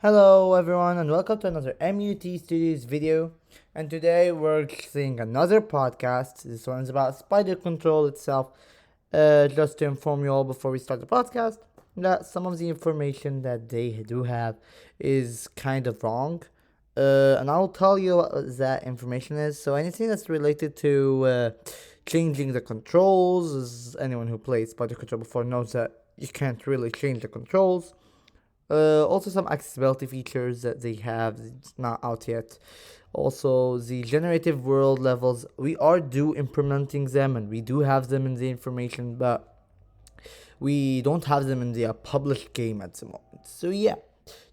Hello everyone and welcome to another MUT Studios video. And today we're seeing another podcast. This one's about Spider Control itself. Just to inform you all before we start the podcast that some of the information that they do have is kind of wrong. And I'll tell you what that information is. So anything that's related to changing the controls, as anyone who played Spider Control before knows that you can't really change the controls. Also, some accessibility features that they have, it's not out yet. Also, the generative world levels, we are implementing them and we do have them in the information, but we don't have them in the published game at the moment. So, yeah,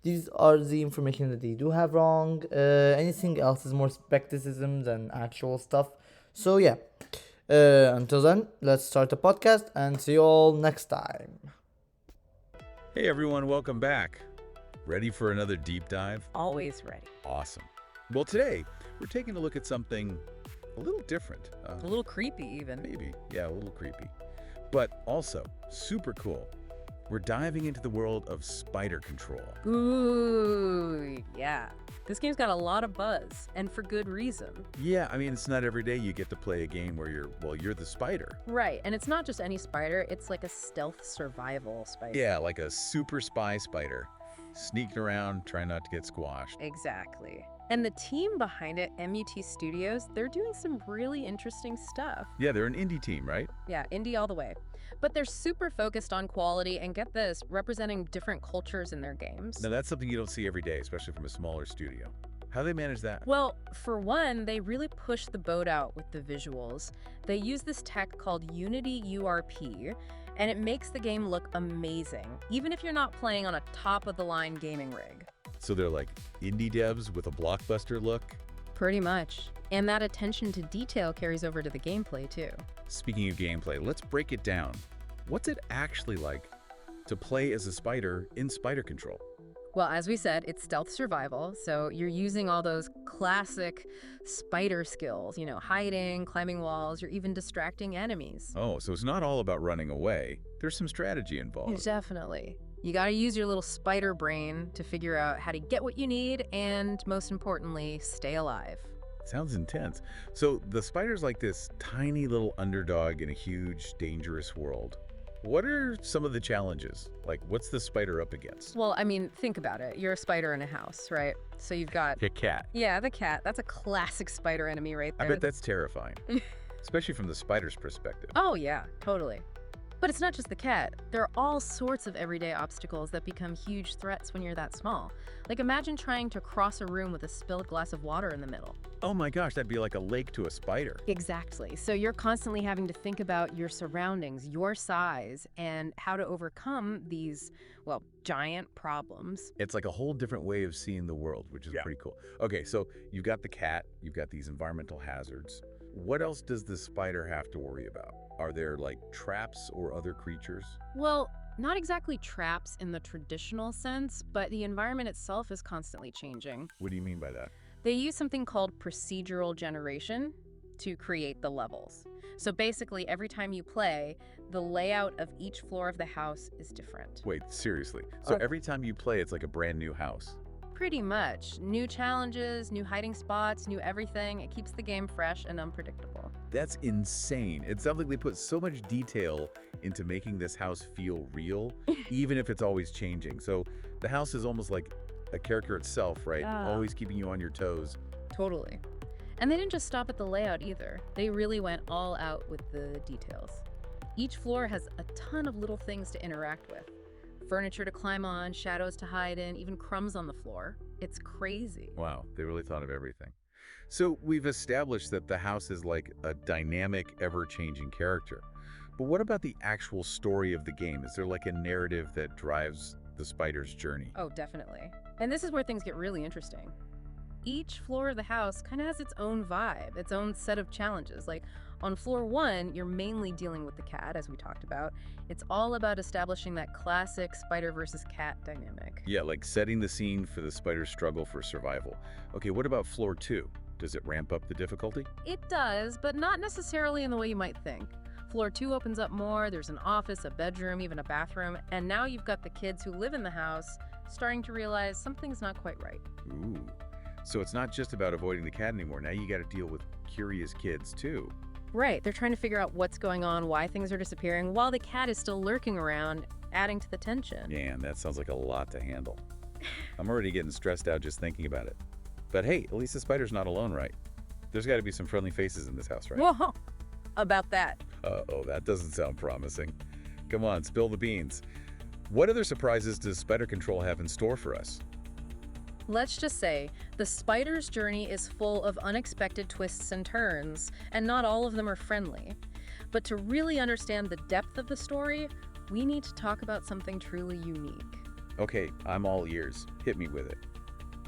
these are the information that they do have wrong. Anything else is more skepticism than actual stuff. So, yeah, until then, let's start the podcast and see you all next time. Hey everyone, welcome back. Ready for another deep dive? Always ready. Awesome. Well, today we're taking a look at something a little different. A little creepy, even. Maybe, yeah, a little creepy. But also super cool. We're diving into the world of Spider Control. Ooh, yeah. This game's got a lot of buzz, and for good reason. Yeah, I mean, it's not every day you get to play a game where you're the spider. Right, and it's not just any spider, it's like a stealth survival spider. Yeah, like a super spy spider. Sneaking around, trying not to get squashed. Exactly. And the team behind it, MUT Studios, they're doing some really interesting stuff. Yeah, they're an indie team, right? Yeah, indie all the way. But they're super focused on quality and, get this, representing different cultures in their games. Now, that's something you don't see every day, especially from a smaller studio. How do they manage that? Well, for one, they really push the boat out with the visuals. They use this tech called Unity URP, and it makes the game look amazing, even if you're not playing on a top-of-the-line gaming rig. So they're like indie devs with a blockbuster look? Pretty much. And that attention to detail carries over to the gameplay, too. Speaking of gameplay, let's break it down. What's it actually like to play as a spider in Spider Control? Well, as we said, it's stealth survival, so you're using all those classic spider skills, hiding, climbing walls, you're even distracting enemies. Oh, so it's not all about running away. There's some strategy involved. Definitely. You gotta use your little spider brain to figure out how to get what you need and, most importantly, stay alive. Sounds intense. So the spider's like this tiny little underdog in a huge, dangerous world. What are some of the challenges? Like, what's the spider up against? Well, I mean, think about it. You're a spider in a house, right? So you've got... A cat. Yeah, the cat. That's a classic spider enemy right I there. bet that's terrifying, especially from the spider's perspective. Oh, yeah, totally. But it's not just the cat. There are all sorts of everyday obstacles that become huge threats when you're that small. Like, imagine trying to cross a room with a spilled glass of water in the middle. Oh my gosh, that'd be like a lake to a spider. Exactly. So you're constantly having to think about your surroundings, your size, and how to overcome these, giant problems. It's like a whole different way of seeing the world, which is pretty cool. Okay, so you've got the cat, you've got these environmental hazards. What else does the spider have to worry about? Are there like traps or other creatures? Well, not exactly traps in the traditional sense, but the environment itself is constantly changing. What do you mean by that? They use something called procedural generation to create the levels. So basically, every time you play, the layout of each floor of the house is different. Wait, seriously. So every time you play, it's like a brand new house. Pretty much. New challenges, new hiding spots, new everything. It keeps the game fresh and unpredictable. That's insane. It sounds like they put so much detail into making this house feel real, even if it's always changing. So the house is almost like a character itself, right? Always keeping you on your toes. Totally. And they didn't just stop at the layout either. They really went all out with the details. Each floor has a ton of little things to interact with. Furniture to climb on, shadows to hide in, even crumbs on the floor. It's crazy. Wow, they really thought of everything. So we've established that the house is like a dynamic, ever-changing character. But what about the actual story of the game? Is there like a narrative that drives the spider's journey? Oh, definitely. And this is where things get really interesting. Each floor of the house kind of has its own vibe, its own set of challenges. Like, on floor 1, you're mainly dealing with the cat, as we talked about. It's all about establishing that classic spider versus cat dynamic. Yeah, like setting the scene for the spider's struggle for survival. Okay, what about floor 2? Does it ramp up the difficulty? It does, but not necessarily in the way you might think. Floor 2 opens up more, there's an office, a bedroom, even a bathroom, and now you've got the kids who live in the house starting to realize something's not quite right. Ooh. So it's not just about avoiding the cat anymore. Now you got to deal with curious kids, too. Right, they're trying to figure out what's going on, why things are disappearing, while the cat is still lurking around, adding to the tension. Man, that sounds like a lot to handle. I'm already getting stressed out just thinking about it. But hey, at least the spider's not alone, right? There's got to be some friendly faces in this house, right? Whoa, about that. Uh-oh, that doesn't sound promising. Come on, spill the beans. What other surprises does Spider Control have in store for us? Let's just say, the spider's journey is full of unexpected twists and turns, and not all of them are friendly. But to really understand the depth of the story, we need to talk about something truly unique. Okay, I'm all ears. Hit me with it.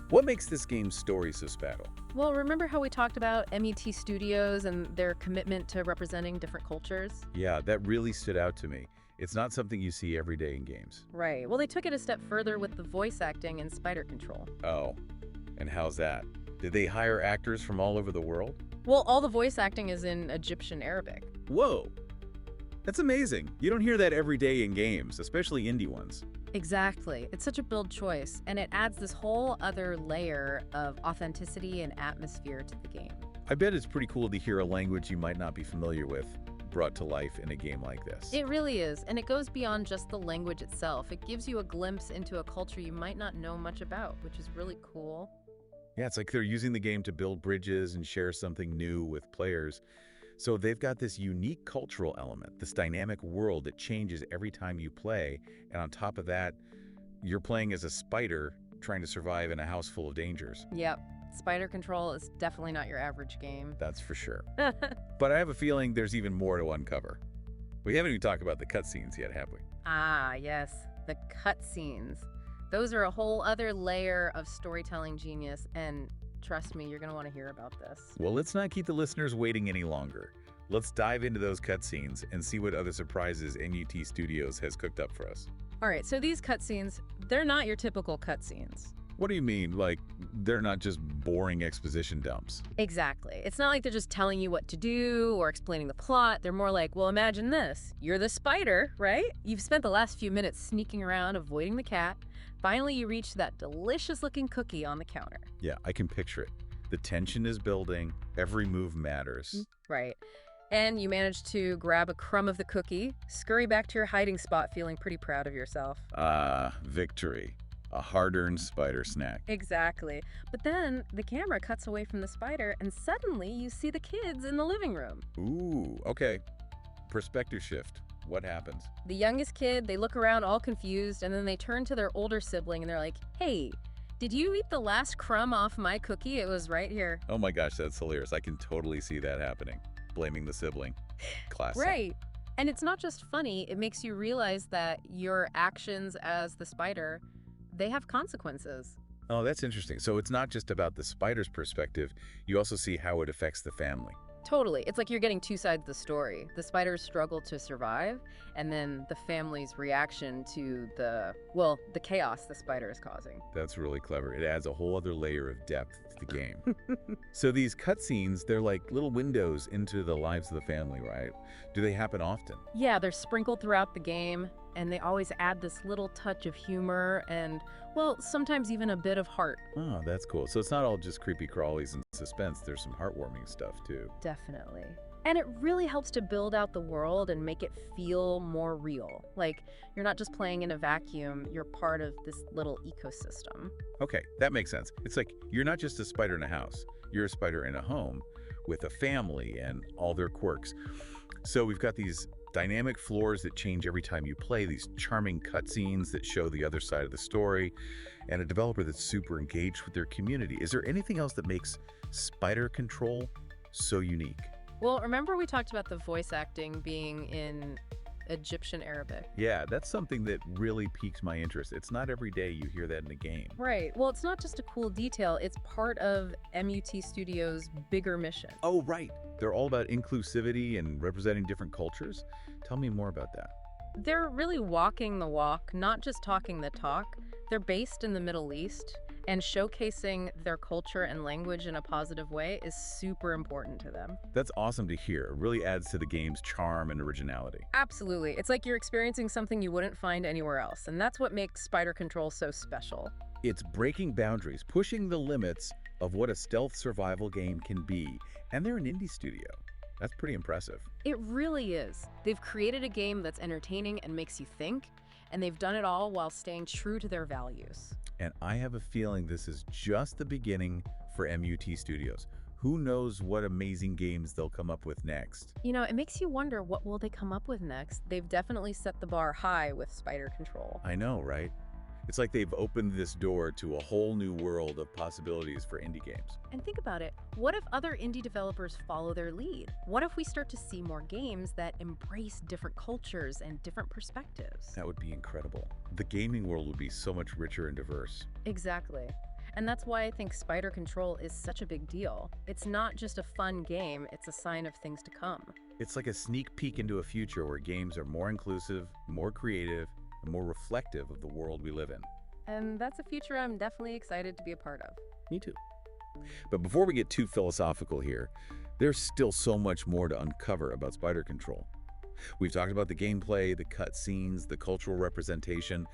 What makes this game's story so special? Well, remember how we talked about MET Studios and their commitment to representing different cultures? Yeah, that really stood out to me. It's not something you see every day in games. Right. Well, they took it a step further with the voice acting in Spider Control. Oh, and how's that? Did they hire actors from all over the world? Well, all the voice acting is in Egyptian Arabic. Whoa! That's amazing. You don't hear that every day in games, especially indie ones. Exactly. It's such a bold choice, and it adds this whole other layer of authenticity and atmosphere to the game. I bet it's pretty cool to hear a language you might not be familiar with brought to life in a game like this. It really is, and it goes beyond just the language itself. It gives you a glimpse into a culture you might not know much about, which is really cool. Yeah, it's like they're using the game to build bridges and share something new with players. So they've got this unique cultural element, this dynamic world that changes every time you play. And on top of that, you're playing as a spider trying to survive in a house full of dangers. Yep. Spider Control is definitely not your average game. That's for sure. But I have a feeling there's even more to uncover. We haven't even talked about the cutscenes yet, have we? Ah, yes, the cutscenes. Those are a whole other layer of storytelling genius, and trust me, you're going to want to hear about this. Well, let's not keep the listeners waiting any longer. Let's dive into those cutscenes and see what other surprises MUT Studios has cooked up for us. All right, so these cutscenes, they're not your typical cutscenes. What do you mean? Like, they're not just boring exposition dumps? Exactly. It's not like they're just telling you what to do or explaining the plot. They're more like, well, imagine this. You're the spider, right? You've spent the last few minutes sneaking around, avoiding the cat. Finally, you reach that delicious-looking cookie on the counter. Yeah, I can picture it. The tension is building. Every move matters. Right. And you manage to grab a crumb of the cookie, scurry back to your hiding spot feeling pretty proud of yourself. Victory. A hard-earned spider snack. Exactly. But then the camera cuts away from the spider, and suddenly you see the kids in the living room. Ooh, okay. Perspective shift. What happens? The youngest kid, they look around all confused, and then they turn to their older sibling and they're like, hey, did you eat the last crumb off my cookie? It was right here. Oh my gosh, that's hilarious. I can totally see that happening. Blaming the sibling. Classic. Right. And it's not just funny, it makes you realize that your actions as the spider, they have consequences. Oh, that's interesting. So it's not just about the spider's perspective. You also see how it affects the family. Totally. It's like you're getting two sides of the story. The spider's struggle to survive, and then the family's reaction to the chaos the spider is causing. That's really clever. It adds a whole other layer of depth to the game. So these cutscenes, they're like little windows into the lives of the family, right? Do they happen often? Yeah, they're sprinkled throughout the game, and they always add this little touch of humor and, well, sometimes even a bit of heart. Oh, that's cool. So it's not all just creepy crawlies and suspense. There's some heartwarming stuff, too. Definitely. And it really helps to build out the world and make it feel more real. Like, you're not just playing in a vacuum, you're part of this little ecosystem. Okay, that makes sense. It's like you're not just a spider in a house. You're a spider in a home with a family and all their quirks. So we've got these dynamic floors that change every time you play, these charming cutscenes that show the other side of the story, and a developer that's super engaged with their community. Is there anything else that makes Spider Control so unique? Well, remember we talked about the voice acting being in Egyptian Arabic? Yeah, that's something that really piques my interest. It's not every day you hear that in a game. Right. Well, it's not just a cool detail, it's part of MUT Studios' bigger mission. Oh, right. They're all about inclusivity and representing different cultures. Tell me more about that. They're really walking the walk, not just talking the talk. They're based in the Middle East, And showcasing their culture and language in a positive way is super important to them. That's awesome to hear. It really adds to the game's charm and originality. Absolutely. It's like you're experiencing something you wouldn't find anywhere else, and that's what makes Spider Control so special. It's breaking boundaries, pushing the limits of what a stealth survival game can be, and they're an indie studio. That's pretty impressive. It really is. They've created a game that's entertaining and makes you think, and they've done it all while staying true to their values. And I have a feeling this is just the beginning for MUT Studios. Who knows what amazing games they'll come up with next? You know, it makes you wonder, what will they come up with next? They've definitely set the bar high with Spider Control. I know, right? It's like they've opened this door to a whole new world of possibilities for indie games. And think about it, what if other indie developers follow their lead? What if we start to see more games that embrace different cultures and different perspectives? That would be incredible. The gaming world would be so much richer and diverse. Exactly. And that's why I think Spider Control is such a big deal. It's not just a fun game, it's a sign of things to come. It's like a sneak peek into a future where games are more inclusive, more creative, and more reflective of the world we live in. And that's a future I'm definitely excited to be a part of. Me too. But before we get too philosophical here, there's still so much more to uncover about Spider Control. We've talked about the gameplay, the cutscenes, the cultural representation,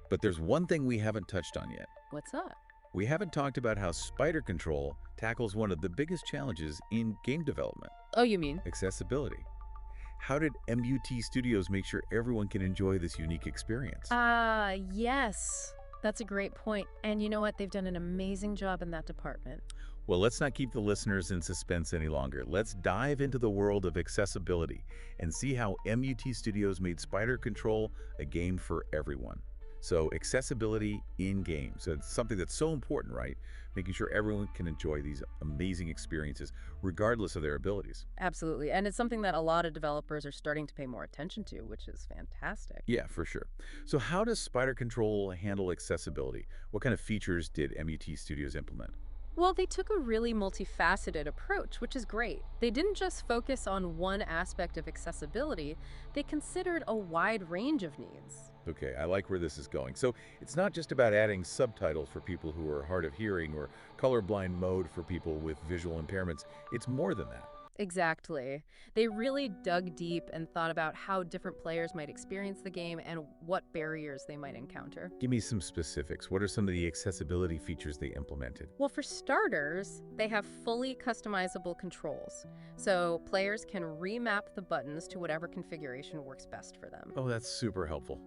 but there's one thing we haven't touched on yet. What's up? We haven't talked about how Spider Control tackles one of the biggest challenges in game development: Oh, you mean? accessibility. How did MUT Studios make sure everyone can enjoy this unique experience? Yes. That's a great point. And you know what? They've done an amazing job in that department. Well, let's not keep the listeners in suspense any longer. Let's dive into the world of accessibility and see how MUT Studios made Spider Control a game for everyone. So, accessibility in games. So it's something that's so important, right? Making sure everyone can enjoy these amazing experiences, regardless of their abilities. Absolutely. And it's something that a lot of developers are starting to pay more attention to, which is fantastic. Yeah, for sure. So how does Spider Control handle accessibility? What kind of features did MUT Studios implement? Well, they took a really multifaceted approach, which is great. They didn't just focus on one aspect of accessibility, they considered a wide range of needs. Okay, I like where this is going. So it's not just about adding subtitles for people who are hard of hearing or colorblind mode for people with visual impairments. It's more than that. Exactly. They really dug deep and thought about how different players might experience the game and what barriers they might encounter. Give me some specifics. What are some of the accessibility features they implemented? Well, for starters, they have fully customizable controls, so players can remap the buttons to whatever configuration works best for them. Oh, that's super helpful,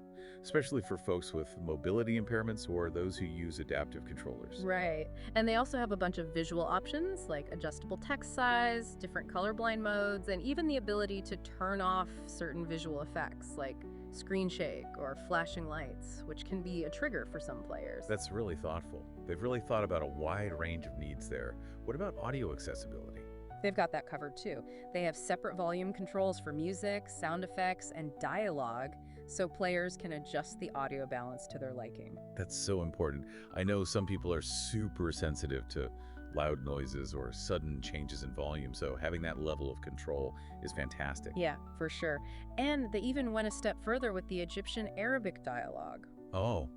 especially for folks with mobility impairments or those who use adaptive controllers. Right. And they also have a bunch of visual options like adjustable text size, different colorblind modes, and even the ability to turn off certain visual effects like screen shake or flashing lights, which can be a trigger for some players. That's really thoughtful. They've really thought about a wide range of needs there. What about audio accessibility? They've got that covered too. They have separate volume controls for music, sound effects, and dialogue, so players can adjust the audio balance to their liking. That's so important. I know some people are super sensitive to loud noises or sudden changes in volume, so having that level of control is fantastic. Yeah, for sure. And they even went a step further with the Egyptian Arabic dialogue. Oh,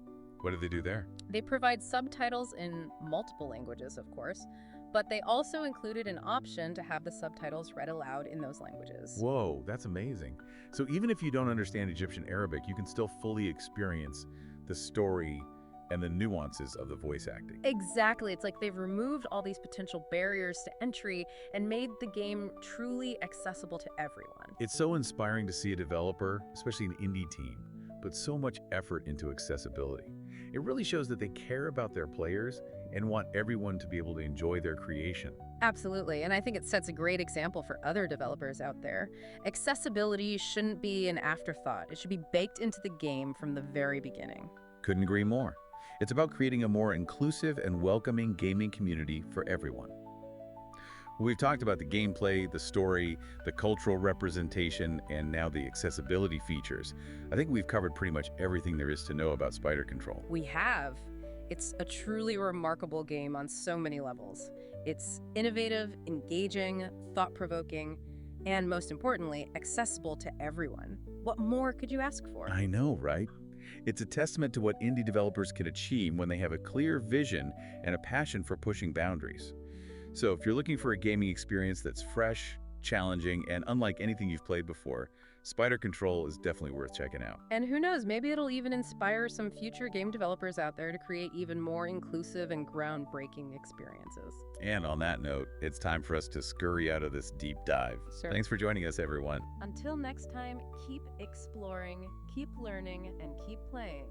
what did they do there? They provide subtitles in multiple languages, of course, but they also included an option to have the subtitles read aloud in those languages. Whoa, that's amazing. So even if you don't understand Egyptian Arabic, you can still fully experience the story and the nuances of the voice acting. Exactly. It's like they've removed all these potential barriers to entry and made the game truly accessible to everyone. It's so inspiring to see a developer, especially an indie team, put so much effort into accessibility. It really shows that they care about their players and want everyone to be able to enjoy their creation. Absolutely, and I think it sets a great example for other developers out there. Accessibility shouldn't be an afterthought. It should be baked into the game from the very beginning. Couldn't agree more. It's about creating a more inclusive and welcoming gaming community for everyone. We've talked about the gameplay, the story, the cultural representation, and now the accessibility features. I think we've covered pretty much everything there is to know about Spider Control. We have. It's a truly remarkable game on so many levels. It's innovative, engaging, thought-provoking, and most importantly, accessible to everyone. What more could you ask for? I know, right? It's a testament to what indie developers can achieve when they have a clear vision and a passion for pushing boundaries. So if you're looking for a gaming experience that's fresh, challenging, and unlike anything you've played before, Spider Control is definitely worth checking out. And who knows, maybe it'll even inspire some future game developers out there to create even more inclusive and groundbreaking experiences. And on that note, it's time for us to scurry out of this deep dive. Sure. Thanks for joining us, everyone. Until next time, keep exploring, keep learning, and keep playing.